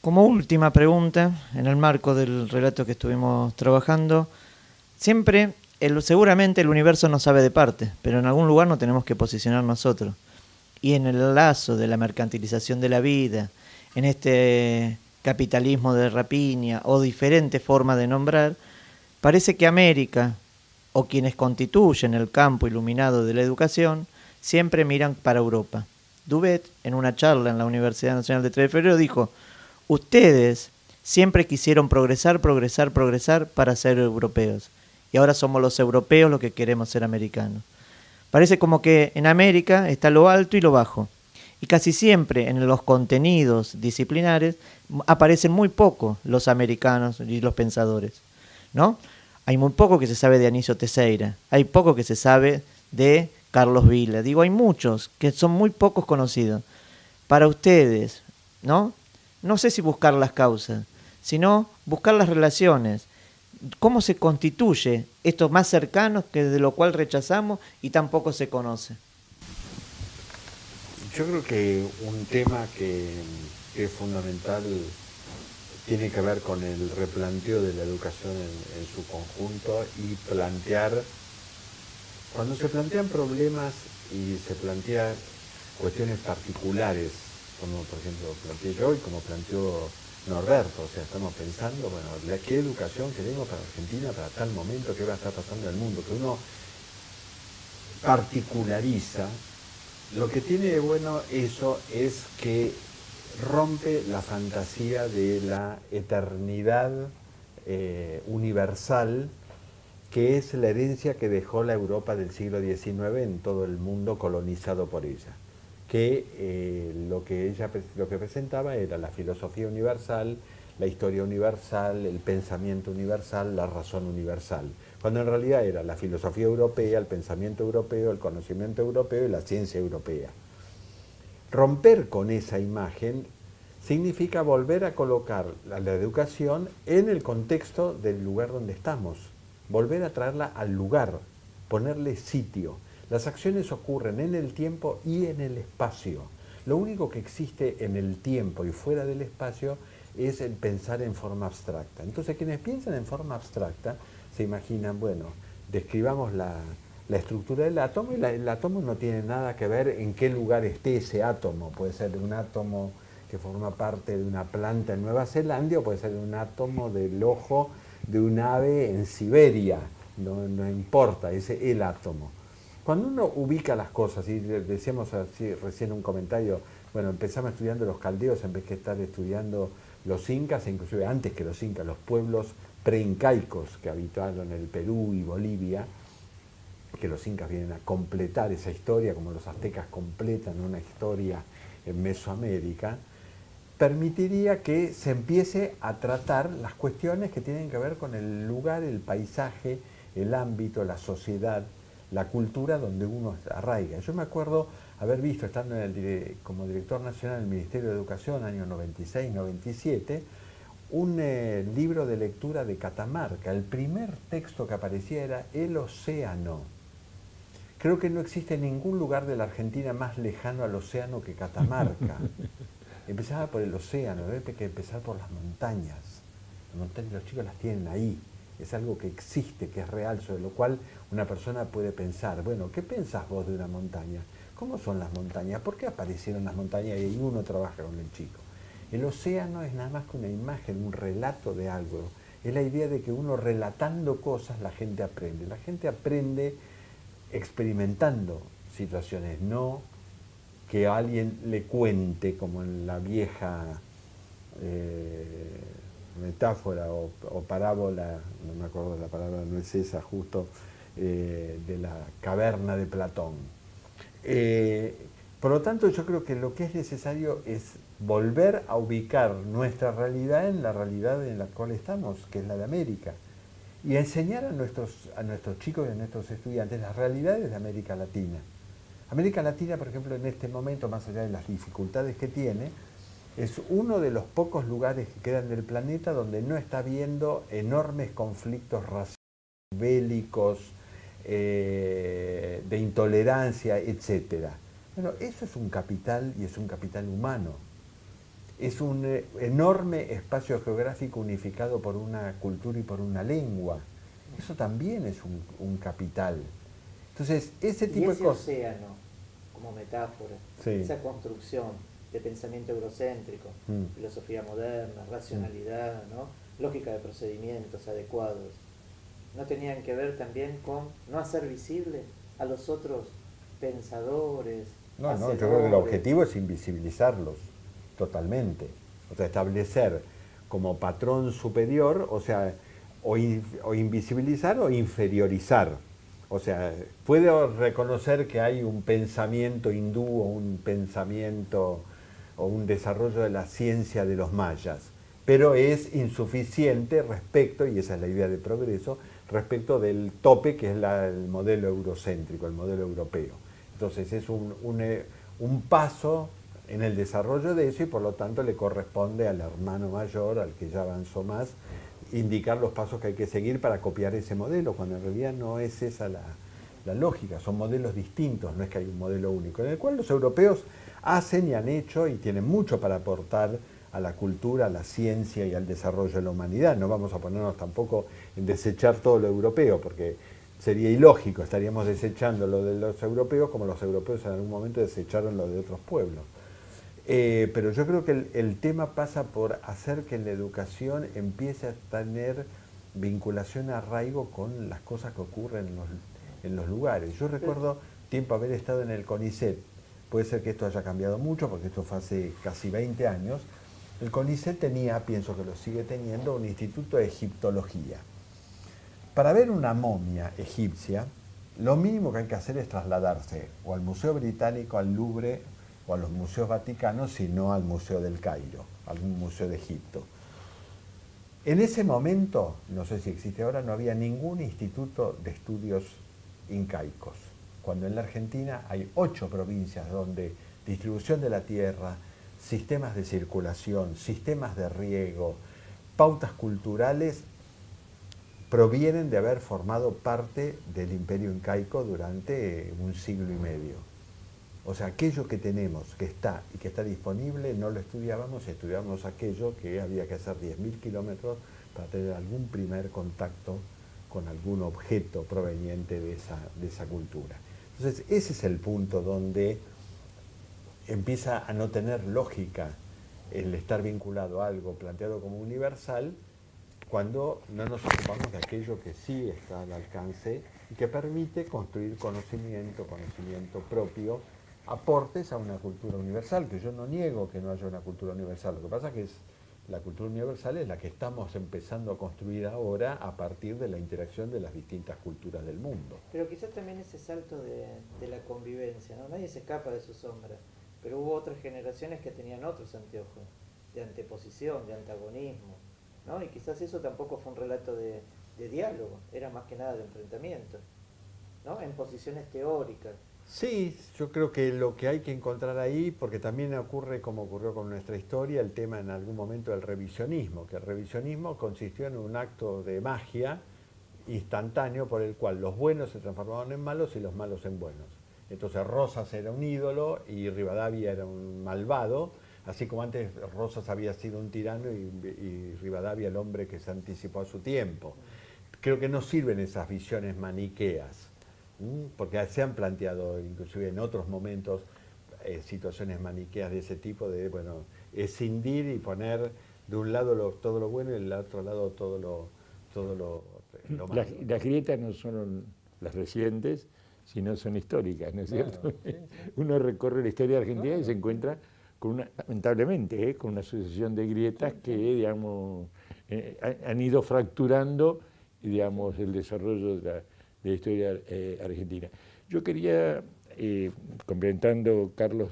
Como última pregunta, en el marco del relato que estuvimos trabajando, seguramente el universo no sabe de parte, pero en algún lugar nos tenemos que posicionar nosotros. Y en el lazo de la mercantilización de la vida, en este capitalismo de rapiña o diferentes formas de nombrar, parece que América, o quienes constituyen el campo iluminado de la educación, siempre miran para Europa. Duvet, en una charla en la Universidad Nacional de 3 de Febrero, dijo: ustedes siempre quisieron progresar, progresar, progresar para ser europeos. Y ahora somos los europeos los que queremos ser americanos. Parece como que en América está lo alto y lo bajo. Y casi siempre en los contenidos disciplinares aparecen muy poco los americanos y los pensadores, ¿no? Hay muy poco que se sabe de Anísio Teixeira, hay poco que se sabe de Carlos Vila. Digo, hay muchos que son muy pocos conocidos. Para ustedes, ¿no? No sé si buscar las causas, sino buscar las relaciones. ¿Cómo se constituye esto más cercano que de lo cual rechazamos y tampoco se conoce? Yo creo que un tema que es fundamental tiene que ver con el replanteo de la educación en su conjunto y cuando se plantean problemas y se plantean cuestiones particulares, como por ejemplo planteé yo y como planteó Norberto, o sea, estamos pensando, bueno, ¿qué educación queremos para Argentina para tal momento? ¿Qué va a estar pasando en el mundo? Que uno particulariza. Lo que tiene de bueno eso es que rompe la fantasía de la eternidad universal, que es la herencia que dejó la Europa del siglo XIX en todo el mundo colonizado por ella. Que lo que presentaba era la filosofía universal, la historia universal, el pensamiento universal, la razón universal, cuando en realidad era la filosofía europea, el pensamiento europeo, el conocimiento europeo y la ciencia europea. Romper con esa imagen significa volver a colocar la educación en el contexto del lugar donde estamos, volver a traerla al lugar, ponerle sitio. Las acciones ocurren en el tiempo y en el espacio. Lo único que existe en el tiempo y fuera del espacio es el pensar en forma abstracta. Entonces, quienes piensan en forma abstracta se imaginan, bueno, describamos la estructura del átomo y el átomo no tiene nada que ver en qué lugar esté ese átomo. Puede ser un átomo que forma parte de una planta en Nueva Zelanda o puede ser un átomo del ojo de un ave en Siberia. No importa, es el átomo. Cuando uno ubica las cosas, y decíamos así recién un comentario, bueno, empezamos estudiando los caldeos en vez que estar estudiando los incas, e inclusive antes que los incas, los pueblos preincaicos que habitaron el Perú y Bolivia, que los incas vienen a completar esa historia, como los aztecas completan una historia en Mesoamérica, permitiría que se empiece a tratar las cuestiones que tienen que ver con el lugar, el paisaje, el ámbito, la sociedad, la cultura donde uno arraiga. Yo me acuerdo haber visto, estando como director nacional del Ministerio de Educación, año 96-97, un libro de lectura de Catamarca. El primer texto que aparecía era El océano. Creo que no existe ningún lugar de la Argentina más lejano al océano que Catamarca. Empezaba por el océano, debe que empezar por las montañas. Las montañas los chicos las tienen ahí. Es algo que existe, que es real, sobre lo cual una persona puede pensar, bueno, ¿qué pensás vos de una montaña? ¿Cómo son las montañas? ¿Por qué aparecieron las montañas? Y ahí uno trabaja con el chico. El océano es nada más que una imagen, un relato de algo. Es la idea de que uno relatando cosas la gente aprende. La gente aprende experimentando situaciones, no que alguien le cuente, como en la vieja metáfora o parábola, no me acuerdo de la palabra, no es esa justo, de la caverna de Platón. Eh, por lo tanto, yo creo que lo que es necesario es volver a ubicar nuestra realidad en la realidad en la cual estamos, que es la de América, y enseñar a nuestros chicos y a nuestros estudiantes las realidades de América Latina. América Latina, por ejemplo, en este momento, más allá de las dificultades que tiene, es uno de los pocos lugares que quedan del planeta donde no está habiendo enormes conflictos raciales, bélicos, de intolerancia, etc. Bueno, eso es un capital y es un capital humano. es un enorme espacio geográfico unificado por una cultura y por una lengua. Eso también es un capital. Entonces, ese tipo de cosas... océano, como metáfora, sí. esa construcción de pensamiento eurocéntrico, filosofía moderna, racionalidad, ¿no? Lógica de procedimientos adecuados, ¿no tenían que ver también con no hacer visible a los otros pensadores? No, yo creo que el objetivo es invisibilizarlos totalmente. O sea, establecer como patrón superior, o sea, o invisibilizar o inferiorizar. O sea, puedo reconocer que hay un pensamiento hindú o un pensamiento o un desarrollo de la ciencia de los mayas, pero es insuficiente respecto, y esa es la idea de progreso, respecto del tope que es el modelo eurocéntrico, el modelo europeo. Entonces es un paso en el desarrollo de eso y por lo tanto le corresponde al hermano mayor, al que ya avanzó más, indicar los pasos que hay que seguir para copiar ese modelo, cuando en realidad no es esa la lógica, son modelos distintos, no es que hay un modelo único, en el cual los europeos hacen y han hecho y tienen mucho para aportar a la cultura, a la ciencia y al desarrollo de la humanidad. No vamos a ponernos tampoco en desechar todo lo europeo, porque sería ilógico, estaríamos desechando lo de los europeos como los europeos en algún momento desecharon lo de otros pueblos. Pero yo creo que el tema pasa por hacer que la educación empiece a tener vinculación, arraigo con las cosas que ocurren en los lugares. Yo recuerdo tiempo haber estado en el CONICET, puede ser que esto haya cambiado mucho porque esto fue hace casi 20 años. El CONICET tenía, pienso que lo sigue teniendo, un instituto de egiptología. Para ver una momia egipcia, lo mínimo que hay que hacer es trasladarse o al Museo Británico, al Louvre o a los museos vaticanos, sino al Museo del Cairo, algún museo de Egipto. En ese momento, no sé si existe ahora, no había ningún instituto de estudios incaicos, cuando en la Argentina hay 8 provincias donde distribución de la tierra, sistemas de circulación, sistemas de riego, pautas culturales provienen de haber formado parte del imperio incaico durante un siglo y medio. O sea, aquello que tenemos, que está y que está disponible, no lo estudiábamos aquello que había que hacer 10.000 kilómetros para tener algún primer contacto con algún objeto proveniente de esa cultura. Entonces, ese es el punto donde empieza a no tener lógica el estar vinculado a algo planteado como universal, cuando no nos ocupamos de aquello que sí está al alcance y que permite construir conocimiento propio, aportes a una cultura universal, que yo no niego que no haya una cultura universal. Lo que pasa es que la cultura universal es la que estamos empezando a construir ahora a partir de la interacción de las distintas culturas del mundo. Pero quizás también ese salto de la convivencia, ¿no? Nadie se escapa de su sombra, pero hubo otras generaciones que tenían otros anteojos, de anteposición, de antagonismo, ¿no? Y quizás eso tampoco fue un relato de diálogo, era más que nada de enfrentamiento, ¿no? En posiciones teóricas. Sí, yo creo que lo que hay que encontrar ahí, porque también ocurre como ocurrió con nuestra historia, el tema en algún momento del revisionismo, que el revisionismo consistió en un acto de magia instantáneo por el cual los buenos se transformaban en malos y los malos en buenos. Entonces Rosas era un ídolo y Rivadavia era un malvado, así como antes Rosas había sido un tirano y Rivadavia el hombre que se anticipó a su tiempo. Creo que no sirven esas visiones maniqueas, porque se han planteado inclusive en otros momentos situaciones maniqueas de ese tipo, de bueno, escindir y poner de un lado todo lo bueno y del otro lado todo lo malo. Las grietas no son las recientes, sino son históricas, ¿no es cierto? Claro, sí, sí. Uno recorre la historia de Argentina y se encuentra con lamentablemente, con una sucesión de grietas que, digamos, han ido fracturando, digamos, el desarrollo de la historia argentina. Yo quería, complementando, Carlos,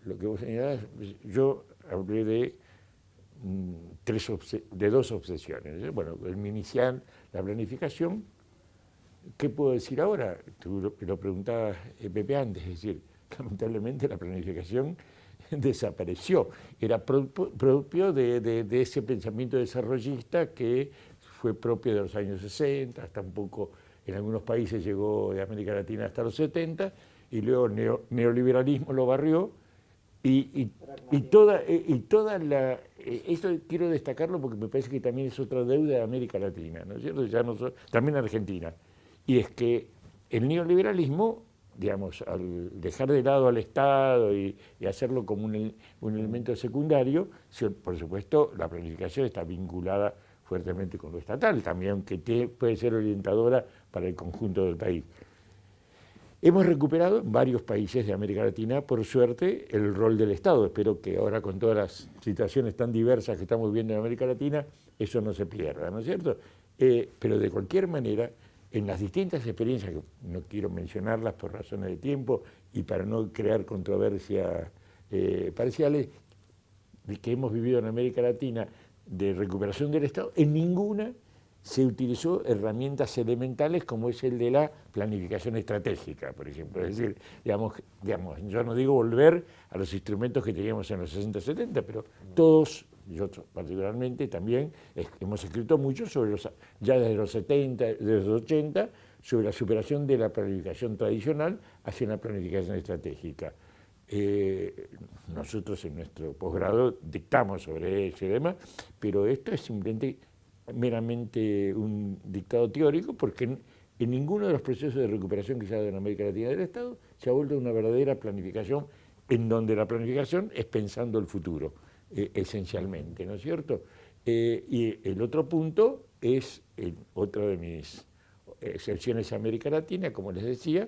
lo que vos señalabas, yo hablé de dos obsesiones. Bueno, el inicial, la planificación. ¿Qué puedo decir ahora? Tú lo preguntabas, Pepe, antes, es decir, lamentablemente la planificación desapareció. Era propio de ese pensamiento desarrollista que fue propio de los años 60, hasta un poco en algunos países llegó de América Latina hasta los 70, y luego el neoliberalismo lo barrió toda la... Esto quiero destacarlo porque me parece que también es otra deuda de América Latina, ¿no es cierto? Ya no también Argentina. Y es que el neoliberalismo, digamos, al dejar de lado al Estado y hacerlo como un elemento secundario, por supuesto la planificación está vinculada fuertemente con lo estatal, también que puede ser orientadora para el conjunto del país. Hemos recuperado en varios países de América Latina, por suerte, el rol del Estado. Espero que ahora, con todas las situaciones tan diversas que estamos viendo en América Latina, eso no se pierda, ¿no es cierto? Pero de cualquier manera, en las distintas experiencias, que no quiero mencionarlas por razones de tiempo y para no crear controversias parciales, que hemos vivido en América Latina de recuperación del Estado, en ninguna se utilizó herramientas elementales como es el de la planificación estratégica, por ejemplo. Es decir, digamos, yo no digo volver a los instrumentos que teníamos en los 60-70, pero todos, yo particularmente también, hemos escrito mucho sobre ya desde los 70, desde los 80, sobre la superación de la planificación tradicional hacia una planificación estratégica. Nosotros en nuestro posgrado dictamos sobre eso y demás, pero esto es simplemente meramente un dictado teórico, porque en ninguno de los procesos de recuperación que se ha dado en América Latina del Estado se ha vuelto una verdadera planificación, en donde la planificación es pensando el futuro, esencialmente, ¿no es cierto? Y el otro punto es, otra de mis excepciones a América Latina, como les decía,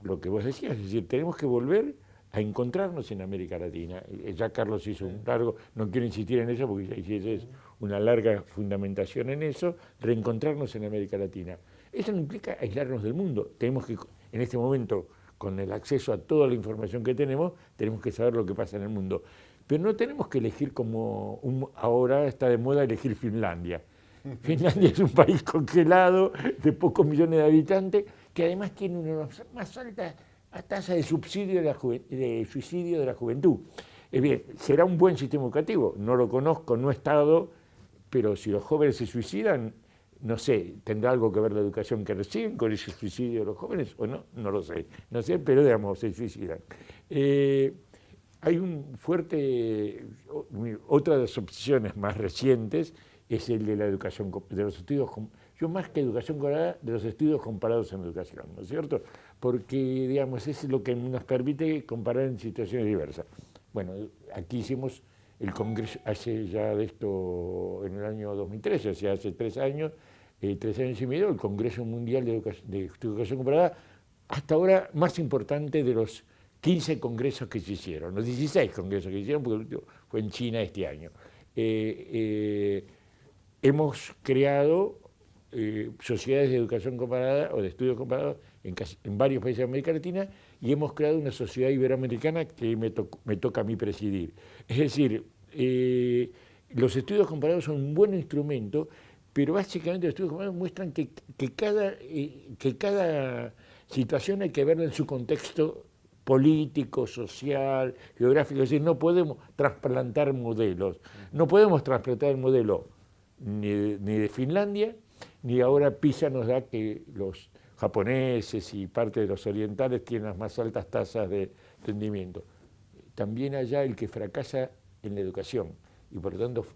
lo que vos decías, es decir, tenemos que volver a encontrarnos en América Latina. Ya Carlos hizo un largo, no quiero insistir en eso porque ya es una larga fundamentación en eso, reencontrarnos en América Latina. Eso no implica aislarnos del mundo. Tenemos que, en este momento, con el acceso a toda la información que tenemos que saber lo que pasa en el mundo. Pero no tenemos que elegir como ahora está de moda elegir Finlandia. Finlandia es un país congelado, de pocos millones de habitantes, que además tiene una de las más altas tasas de suicidio de la juventud. Bien, será un buen sistema educativo, no lo conozco, no he estado, pero si los jóvenes se suicidan, no sé, ¿tendrá algo que ver la educación que reciben con ese suicidio de los jóvenes o no? No lo sé, pero digamos, se suicidan. Hay un fuerte, otra de las opciones más recientes es el de la educación, de los estudios, yo más que educación comparada, de los estudios comparados en educación, ¿no es cierto? Porque, digamos, es lo que nos permite comparar en situaciones diversas. Bueno, aquí hicimos el congreso, hace ya de esto, en el año 2013, o sea, hace 3 años y medio, el Congreso Mundial de Educación Comparada, hasta ahora más importante de los 15 congresos que se hicieron, los 16 congresos que se hicieron, porque el último fue en China este año. Hemos creado sociedades de educación comparada o de estudios comparados en varios países de América Latina y hemos creado una sociedad iberoamericana que me toca a mí presidir. Es decir, los estudios comparados son un buen instrumento, pero básicamente los estudios comparados muestran que cada situación hay que verla en su contexto político, social, geográfico. Es decir, no podemos trasplantar modelos. No podemos trasplantar el modelo ni de Finlandia, ni ahora PISA nos da que los japoneses y parte de los orientales tienen las más altas tasas de rendimiento. También allá el que fracasa en la educación y por lo tanto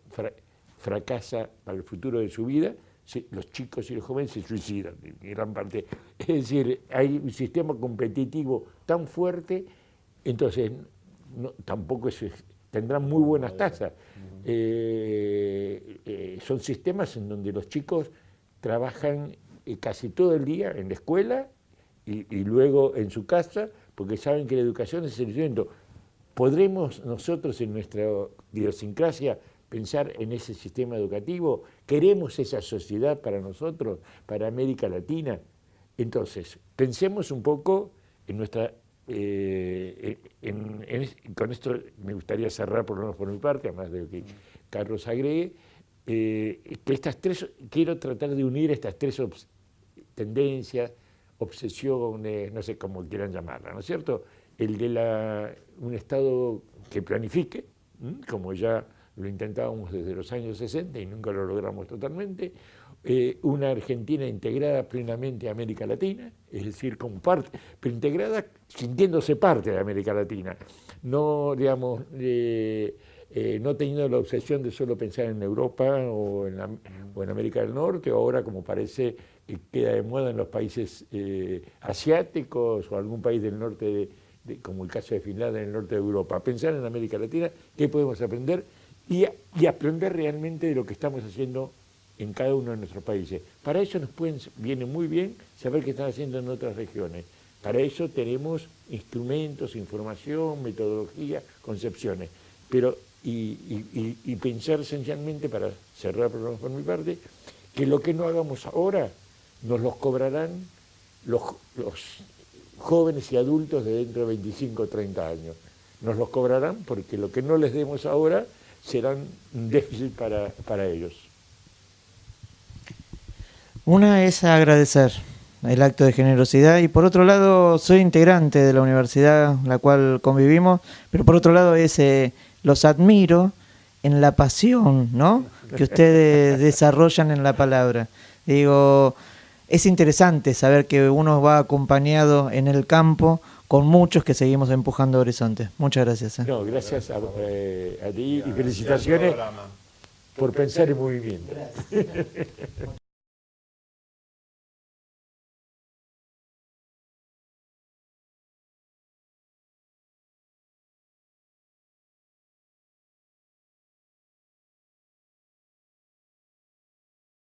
fracasa para el futuro de su vida, los chicos y los jóvenes se suicidan en gran parte. Es decir, hay un sistema competitivo tan fuerte, entonces tampoco tendrán muy buenas tasas. Son sistemas en donde los chicos trabajan casi todo el día en la escuela y luego en su casa, porque saben que la educación es el instrumento. ¿Podremos nosotros en nuestra idiosincrasia pensar en ese sistema educativo? ¿Queremos esa sociedad para nosotros, para América Latina? Entonces, pensemos un poco en nuestra... con esto me gustaría cerrar, por lo menos por mi parte, además de lo que Carlos agregue, que quiero tratar de unir estas tres tendencias, obsesiones, no sé cómo quieran llamarla, ¿no es cierto? El de un Estado que planifique, como ya lo intentábamos desde los años 60 y nunca lo logramos totalmente, una Argentina integrada plenamente a América Latina, es decir, como parte, pero integrada sintiéndose parte de América Latina, no, digamos, no teniendo la obsesión de solo pensar en Europa o en América del Norte, o ahora como parece que queda de moda en los países asiáticos o algún país del norte, como el caso de Finlandia, en el norte de Europa. Pensar en América Latina, qué podemos aprender y aprender realmente de lo que estamos haciendo en cada uno de nuestros países. Para eso viene muy bien saber qué están haciendo en otras regiones. Para eso tenemos instrumentos, información, metodología, concepciones. Pero, y pensar esencialmente, para cerrar el programa por mi parte, que lo que no hagamos ahora nos los cobrarán los jóvenes y adultos de dentro de 25 o 30 años. Nos los cobrarán porque lo que no les demos ahora serán un déficit para ellos. Una es agradecer el acto de generosidad y por otro lado soy integrante de la universidad la cual convivimos, pero por otro lado los admiro en la pasión, ¿no?, que ustedes desarrollan en la palabra. Digo, es interesante saber que uno va acompañado en el campo con muchos que seguimos empujando horizontes. Muchas gracias. No, gracias a ti y felicitaciones por pensar en movimiento. Gracias.